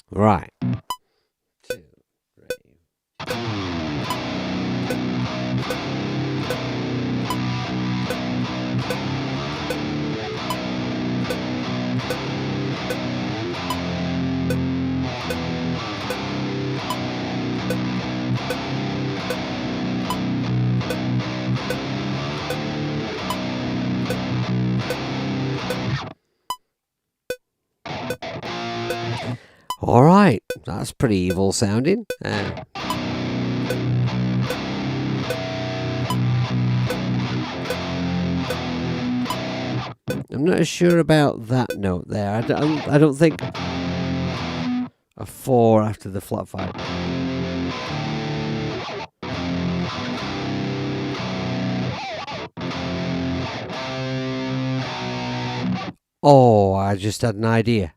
Right. 2, 3. All right, that's pretty evil sounding. I'm not sure about that note there. I don't think a 4 after the flat 5. Oh, I just had an idea.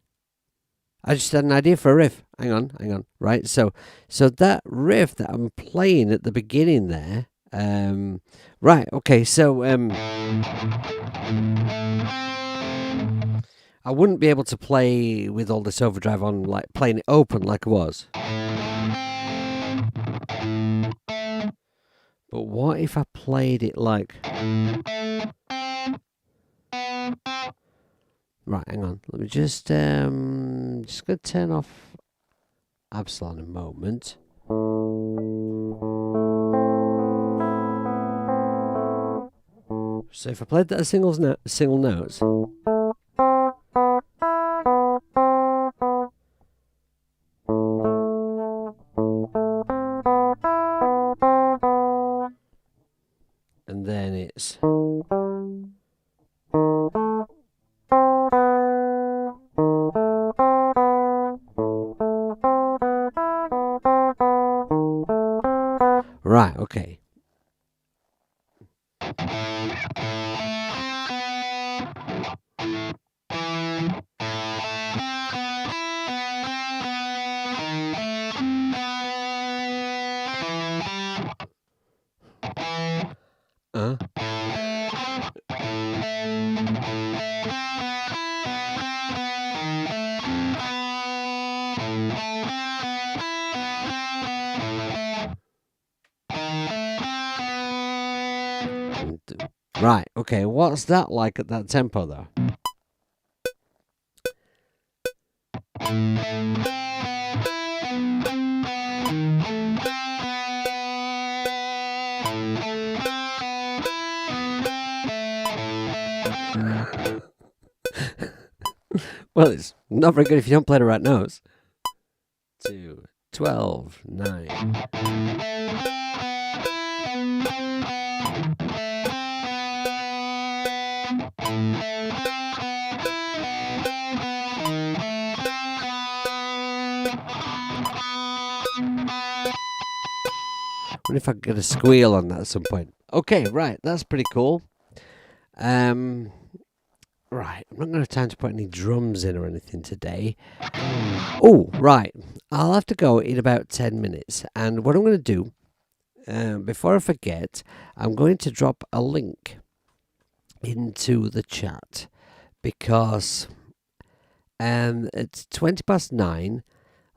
I just had an idea for a riff. Hang on. Right, so that riff that I'm playing at the beginning there. Right, okay, so I wouldn't be able to play with all this overdrive on, like playing it open like I was. But what if I played it like... Right, hang on. Let me just going to turn off Absylon a moment. So if I played that as single notes. And then it's... Right, okay. Right, okay, what's that like at that tempo though? Well, it's not very good if you don't play the right notes. 2, 12, 9. What if I get a squeal on that at some point? Okay, right, that's pretty cool. Right, I'm not going to have time to put any drums in or anything today. Oh, right, I'll have to go in about 10 minutes. And what I'm going to do, before I forget, I'm going to drop a link into the chat because it's 20 past 9.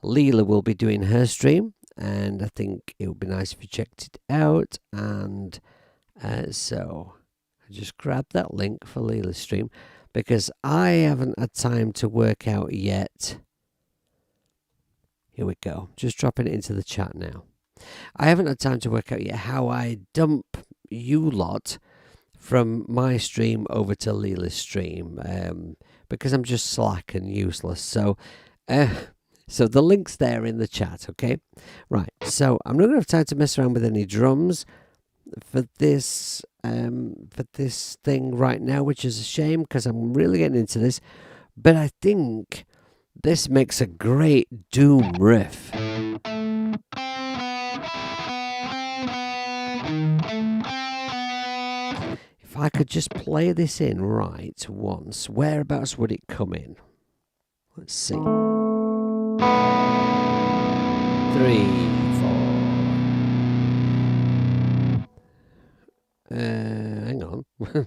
Leela will be doing her stream, and I think it would be nice if you checked it out. And so I just grabbed that link for Leela's stream because I haven't had time to work out yet Here we go. Just dropping it into the chat now. I haven't had time to work out yet how I dump you lot from my stream over to Leela's stream, because I'm just slack and useless. So the link's there in the chat, okay? Right, so I'm not going to have time to mess around with any drums for this thing right now, which is a shame because I'm really getting into this. But I think this makes a great doom riff. If I could just play this in right once, whereabouts would it come in? Let's see. 3, 4. Hang on. 2.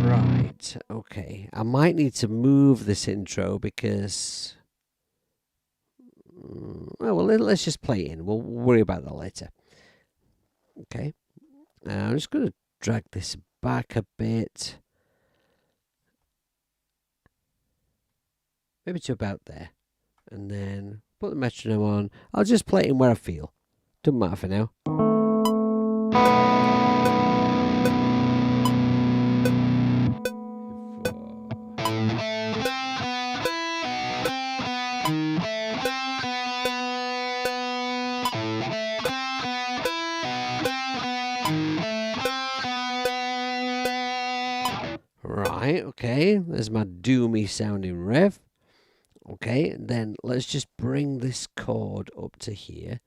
Right, okay. I might need to move this intro because... well, let's just play it in. We'll worry about that later. Okay. I'm just going to drag this back a bit. Maybe to about there. And then put the metronome on. I'll just play it in where I feel. Doesn't matter for now. Right, okay, there's my doomy sounding riff. Okay, then let's just bring this chord up to here.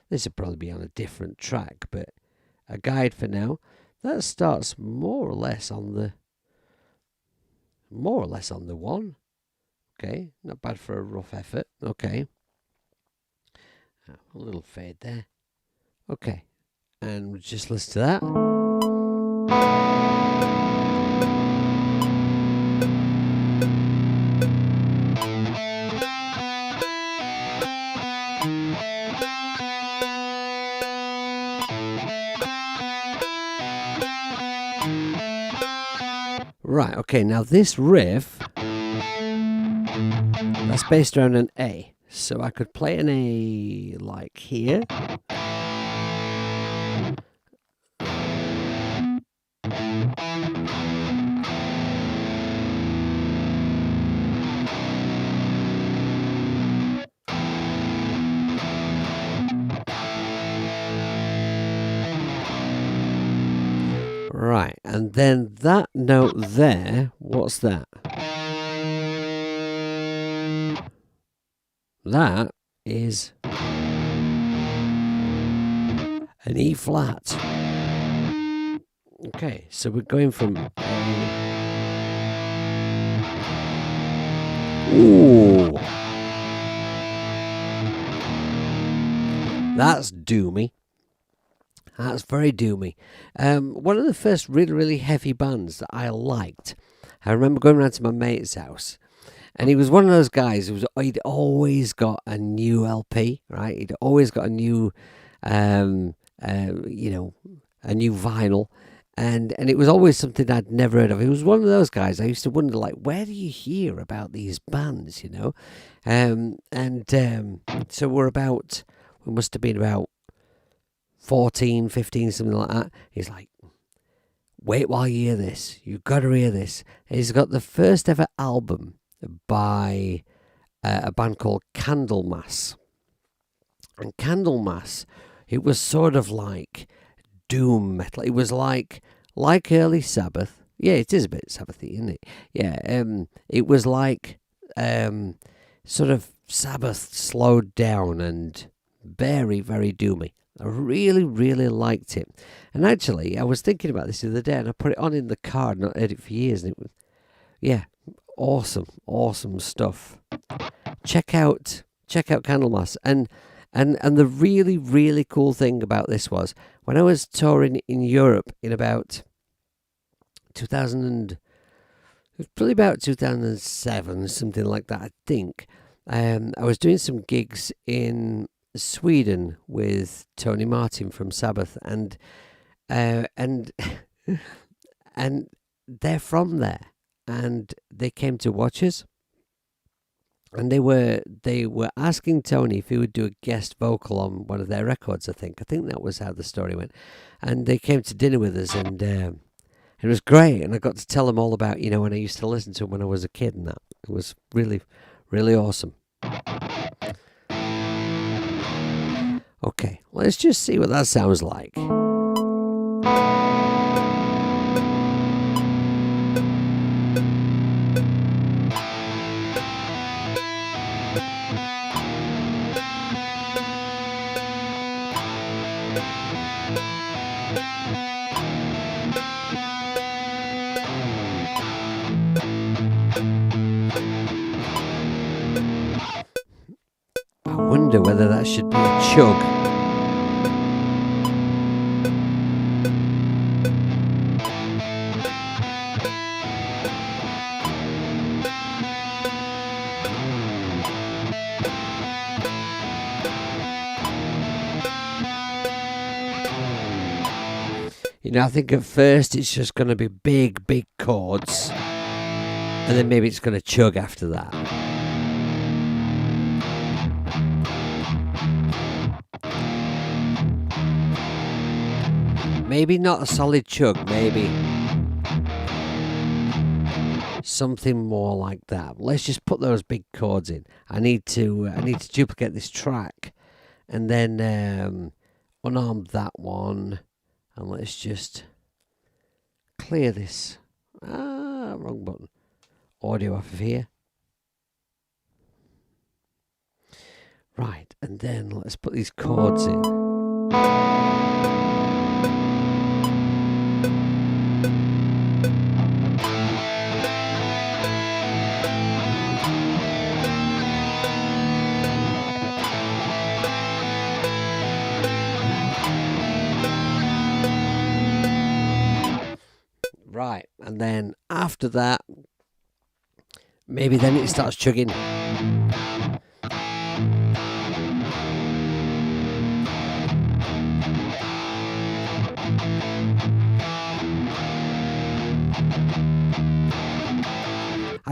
This will probably be on a different track, but a guide for now. That starts more or less on the 1. Okay, not bad for a rough effort. Okay, a little fade there. Okay, and we'll just listen to that. Right, okay, now this riff, that's based around an A. So I could play an A like here. Right, and then that note there, what's that? That is an E flat. Okay, so we're going from A. Ooh. That's doomy. That's very doomy. One of the first really, really heavy bands that I liked, I remember going around to my mate's house, and he was one of those guys he'd always got a new LP, right? He'd always got a new, a new vinyl, and it was always something I'd never heard of. He was one of those guys I used to wonder, like, where do you hear about these bands, So we must have been about 14, 15, something like that. He's like, wait while you hear this. You've got to hear this. And he's got the first ever album by a band called Candlemass. And Candlemass, it was sort of like doom metal. It was like early Sabbath. Yeah, it is a bit Sabbathy, isn't it? Yeah, it was like sort of Sabbath slowed down and very, very doomy. I really, really liked it. And actually, I was thinking about this the other day, and I put it on in the car, not heard it for years, and it was, yeah, awesome stuff. Check out Candlemass. And the really, really cool thing about this was, when I was touring in Europe in about 2000, it was probably about 2007, something like that, I think. I was doing some gigs in Sweden with Tony Martin from Sabbath, and and they're from there, and they came to watch us. And they were asking Tony if he would do a guest vocal on one of their records. I think that was how the story went. And they came to dinner with us, and it was great. And I got to tell them all about when I used to listen to them when I was a kid, and that it was really, really awesome. Okay, let's just see what that sounds like. I wonder whether that should be a chug. I think at first it's just going to be big, big chords, and then maybe it's going to chug after that. Maybe not a solid chug, maybe something more like that. Let's just put those big chords in. I need to duplicate this track, and then unarm that one. And let's just clear this. Wrong button. Audio off of here. Right, and then let's put these chords in. Right, and then after that, maybe then it starts chugging. I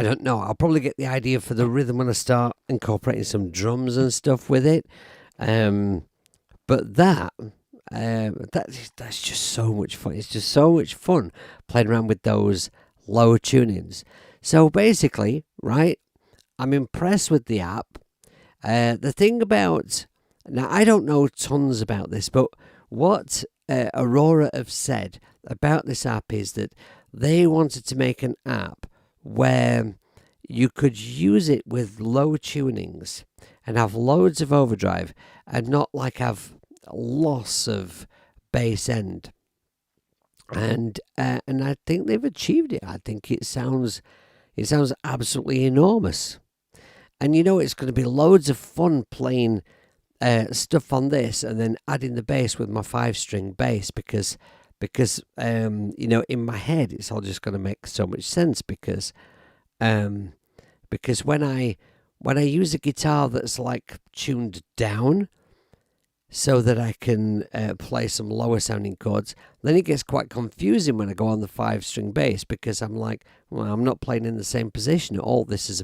don't know, I'll probably get the idea for the rhythm when I start incorporating some drums and stuff with it. But that's just so much fun. It's just so much fun playing around with those low tunings. So basically, right, I'm impressed with the app. The thing about, now I don't know tons about this, but what Aurora have said about this app is that they wanted to make an app where you could use it with low tunings and have loads of overdrive and not like have loss of bass end, and I think they've achieved it. I think it sounds absolutely enormous, and it's going to be loads of fun playing stuff on this and then adding the bass with my 5-string bass because in my head it's all just going to make so much sense because when I use a guitar that's like tuned down so that I can play some lower sounding chords, then it gets quite confusing when I go on the 5-string bass because I'm like, well, I'm not playing in the same position. All this is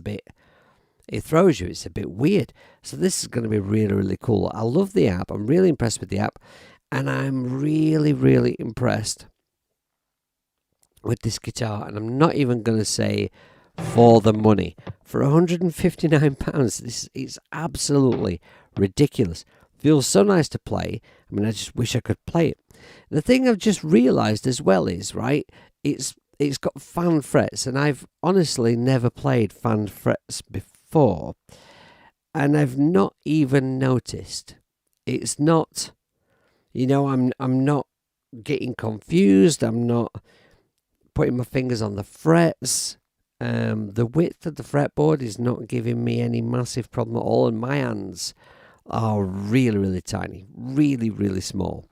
it throws you. It's a bit weird. So this is going to be really, really cool. I love the app. I'm really impressed with the app, and I'm really, really impressed with this guitar. And I'm not even going to say for the money. For £159, this is absolutely ridiculous. Feels so nice to play. I mean, I just wish I could play it. The thing I've just realised as well is, right, it's got fan frets, and I've honestly never played fan frets before, and I've not even noticed. It's not, I'm not getting confused. I'm not putting my fingers on the frets. The width of the fretboard is not giving me any massive problem at all, and my hands are really, really tiny, really, really small.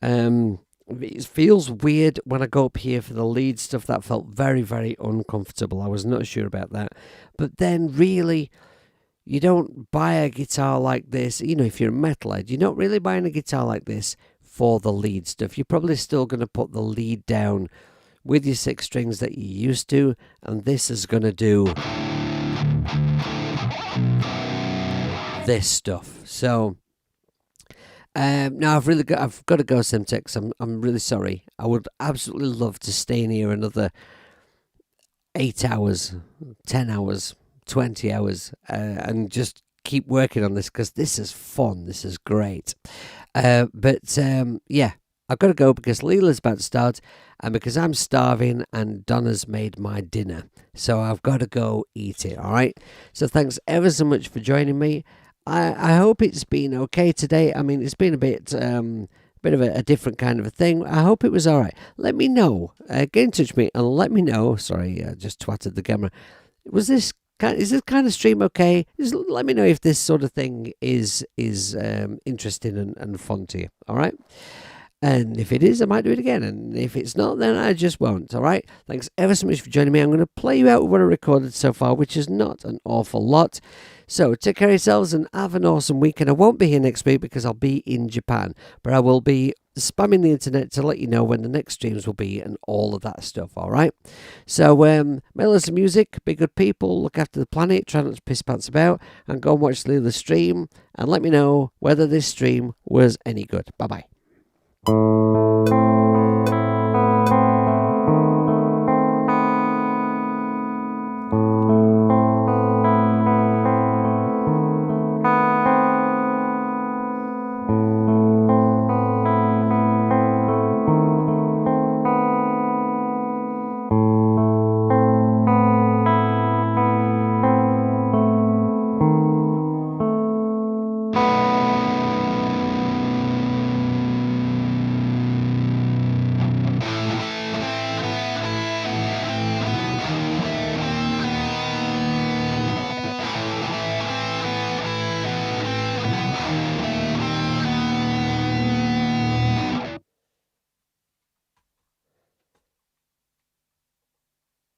It feels weird when I go up here for the lead stuff. That felt very, very uncomfortable. I was not sure about that. But then really, you don't buy a guitar like this, if you're a metalhead, you're not really buying a guitar like this for the lead stuff. You're probably still going to put the lead down with your 6 strings that you're used to, and this is going to do this stuff. So now I've got to go, Semtex. I'm really sorry. I would absolutely love to stay in here another 8 hours, 10 hours, 20 hours, and just keep working on this, because this is fun. This is great. But yeah, I've got to go because Leela's about to start, and because I'm starving and Donna's made my dinner. So I've got to go eat it, all right? So thanks ever so much for joining me. I hope it's been okay today. I mean, it's been a bit of a different kind of a thing. I hope it was all right. Let me know. Get in touch with me and let me know. Sorry, I just twatted the camera. Is this kind of stream okay? Just let me know if this sort of thing is interesting and fun to you. All right. And if it is, I might do it again. And if it's not, then I just won't. All right. Thanks ever so much for joining me. I'm going to play you out with what I recorded so far, which is not an awful lot. So take care of yourselves and have an awesome weekend. I won't be here next week because I'll be in Japan, but I will be spamming the internet to let you know when the next streams will be and all of that stuff. All right. So mail us some music, be good people, look after the planet, try not to piss pants about, and go and watch the stream and let me know whether this stream was any good. Bye bye.